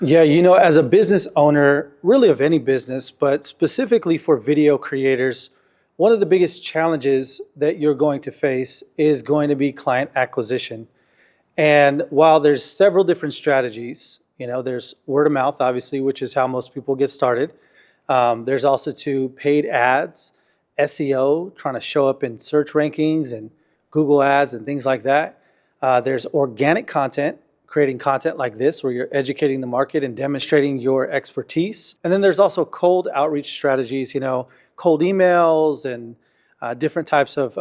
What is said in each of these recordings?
Yeah, as a business owner, really of any business, but specifically for video creators, one of the biggest challenges that you're going to face is going to be client acquisition. And while there's several different strategies, there's word of mouth, obviously, which is how most people get started. There's also paid ads, SEO, trying to show up in search rankings and Google ads and things like that. There's organic content, creating content like this where you're educating the market and demonstrating your expertise. And then there's also cold outreach strategies, cold emails and different types of,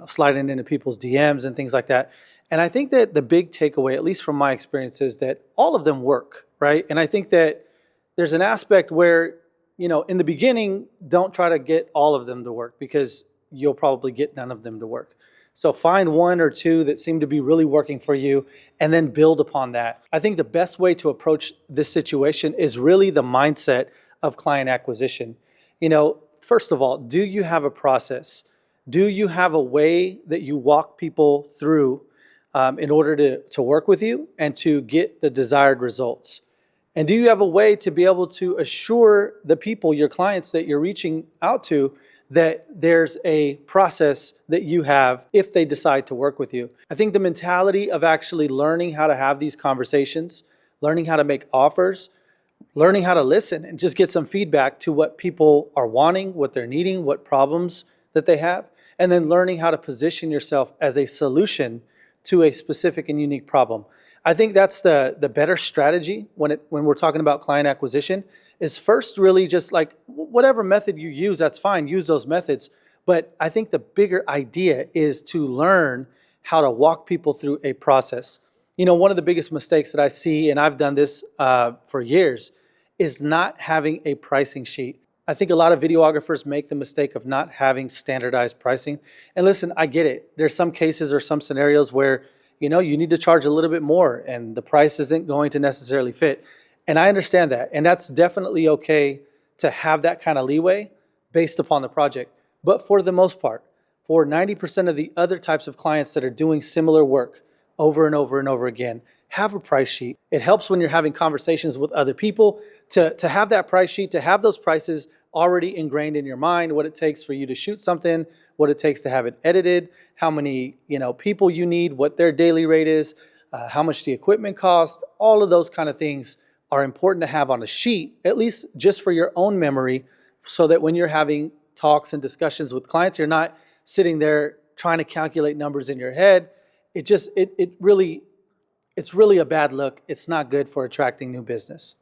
sliding into people's DMs and things like that. And I think that the big takeaway, at least from my experience, is that all of them work, right? And I think that there's an aspect where, in the beginning, don't try to get all of them to work because you'll probably get none of them to work. So find one or two that seem to be really working for you and then build upon that. I think the best way to approach this situation is really the mindset of client acquisition. First of all, do you have a process? Do you have a way that you walk people through in order to work with you and to get the desired results? And do you have a way to be able to assure the people, your clients that you're reaching out to, that there's a process that you have if they decide to work with you? I think the mentality of actually learning how to have these conversations, learning how to make offers, learning how to listen and just get some feedback to what people are wanting, what they're needing, what problems that they have, and then learning how to position yourself as a solution to a specific and unique problem. I think that's the better strategy when we're talking about client acquisition, is first really just like whatever method you use, that's fine, use those methods. But I think the bigger idea is to learn how to walk people through a process. One of the biggest mistakes that I see, and I've done this for years, is not having a pricing sheet. I think a lot of videographers make the mistake of not having standardized pricing. And listen, I get it. There's some cases or some scenarios where, you need to charge a little bit more and the price isn't going to necessarily fit. And I understand that. And that's definitely okay to have that kind of leeway based upon the project. But for the most part, for 90% of the other types of clients that are doing similar work over and over and over again, have a price sheet. It helps when you're having conversations with other people to have that price sheet, to have those prices already ingrained in your mind, what it takes for you to shoot something, what it takes to have it edited, how many people you need, what their daily rate is, how much the equipment costs. All of those kind of things are important to have on a sheet, at least just for your own memory, so that when you're having talks and discussions with clients, you're not sitting there trying to calculate numbers in your head. It's really a bad look. It's not good for attracting new business.